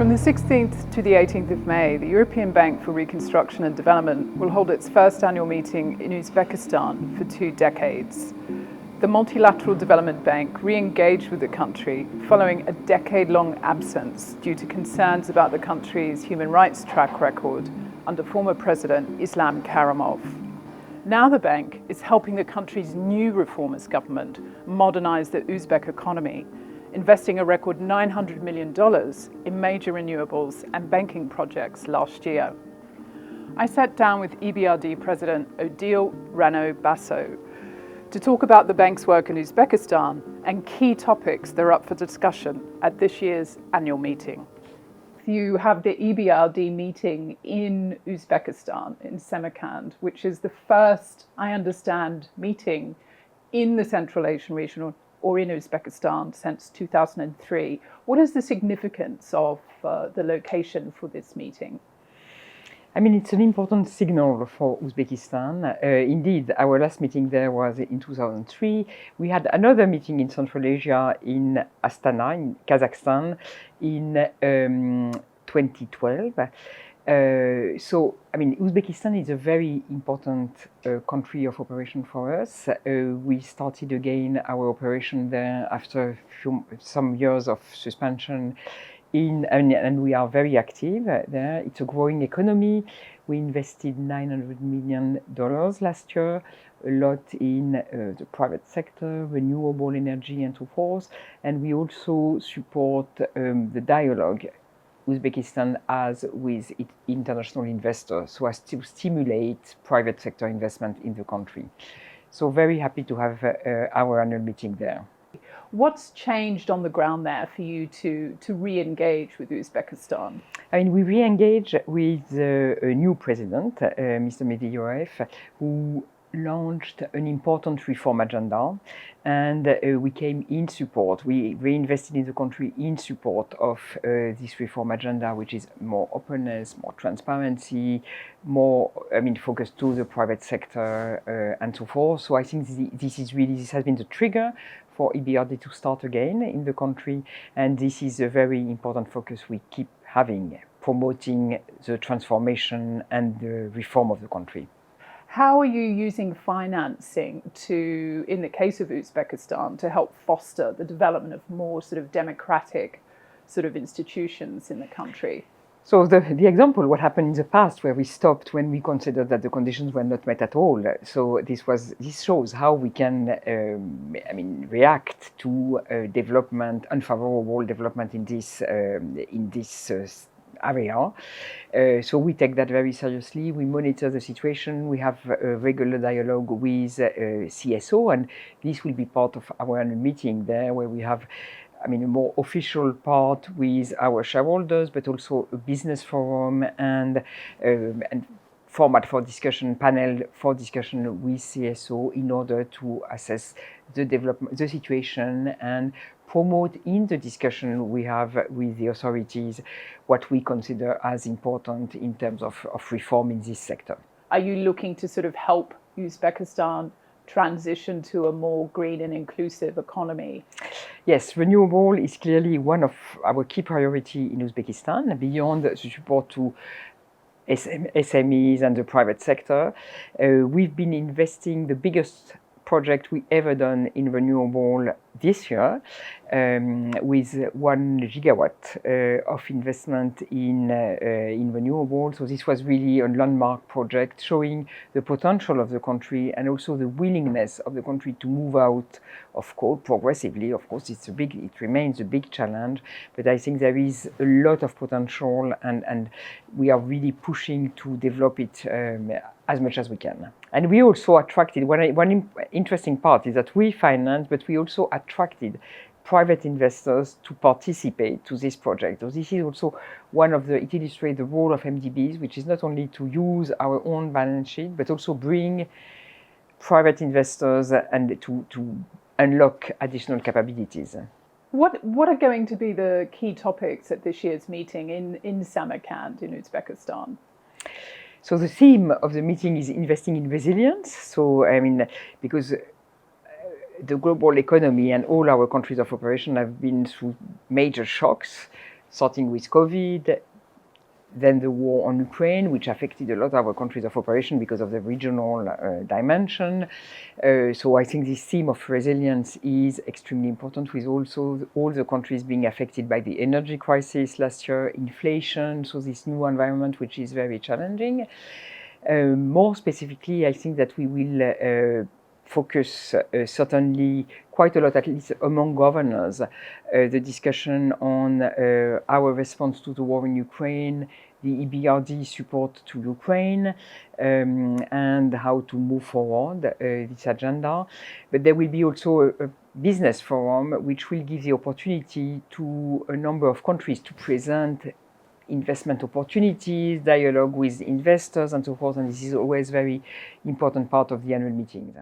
From the 16th to the 18th of May, the European Bank for Reconstruction and Development will hold its first annual meeting in Uzbekistan for 2 decades. The Multilateral Development Bank re-engaged with the country following a decade-long absence due to concerns about the country's human rights track record under former President Islam Karimov. Now the bank is helping the country's new reformist government modernize the Uzbek economy, investing a record $900 million in major renewables and banking projects last year. I sat down with EBRD President Odile Rano Basso to talk about the bank's work in Uzbekistan and key topics that are up for discussion at this year's annual meeting. You have the EBRD meeting in Uzbekistan, in Samarkand, which is the first, I understand, meeting in the Central Asian region or in Uzbekistan since 2003. What is the significance of the location for this meeting? I mean, it's an important signal for Uzbekistan. Indeed, our last meeting there was in 2003. We had another meeting in Central Asia, in Astana, in Kazakhstan, in 2012. So, I mean, Uzbekistan is a very important country of operation for us. We started again our operation there after some years of suspension. And we are very active there. It's a growing economy. We invested $900 million last year, a lot in the private sector, renewable energy and so forth. And we also support the dialogue Uzbekistan has with its international investors so as to stimulate private sector investment in the country. So very happy to have our annual meeting there. What's changed on the ground there for you to re-engage with Uzbekistan? I mean, we re-engage with a new president, Mr. Medvedev, who launched an important reform agenda, and we came in support. We reinvested in the country in support of this reform agenda, which is more openness, more transparency, more, focused to the private sector and so forth. So I think this has been the trigger for EBRD to start again in the country, and this is a very important focus we keep having, promoting the transformation and the reform of the country. How are you using financing in the case of Uzbekistan, to help foster the development of more sort of democratic sort of institutions in the country? So the example, what happened in the past, where we stopped when we considered that the conditions were not met at all. So this shows how we can, react to unfavorable development in this area. So we take that very seriously. We monitor the situation. We have a regular dialogue with CSO, and this will be part of our annual meeting there, where we have a more official part with our shareholders, but also a business forum and format for discussion, panel for discussion with CSO in order to assess the situation and promote in the discussion we have with the authorities what we consider as important in terms of reform in this sector. Are you looking to sort of help Uzbekistan transition to a more green and inclusive economy? Yes, renewable is clearly one of our key priorities in Uzbekistan, beyond the support to SMEs and the private sector. We've been investing the biggest project we ever done in renewable this year, with 1 gigawatt of investment in renewable. So this was really a landmark project showing the potential of the country and also the willingness of the country to move out of coal progressively. Of course, it remains a big challenge, but I think there is a lot of potential, and we are really pushing to develop it as much as we can. And we also attracted, one interesting part is that we finance, but we also attracted private investors to participate to this project. So this is also it illustrates the role of MDBs, which is not only to use our own balance sheet, but also bring private investors and to unlock additional capabilities. What are going to be the key topics at this year's meeting in Samarkand, in Uzbekistan? So the theme of the meeting is investing in resilience. So, because the global economy and all our countries of operation have been through major shocks, starting with COVID, then the war on Ukraine, which affected a lot of our countries of operation because of the regional dimension. So I think this theme of resilience is extremely important, with also all the countries being affected by the energy crisis last year, inflation, so this new environment which is very challenging. More specifically, I think that we will focus certainly quite a lot, at least among governors, the discussion on our response to the war in Ukraine, the EBRD support to Ukraine, and how to move forward this agenda. But there will be also a business forum which will give the opportunity to a number of countries to present investment opportunities, dialogue with investors and so forth, and this is always a very important part of the annual meetings.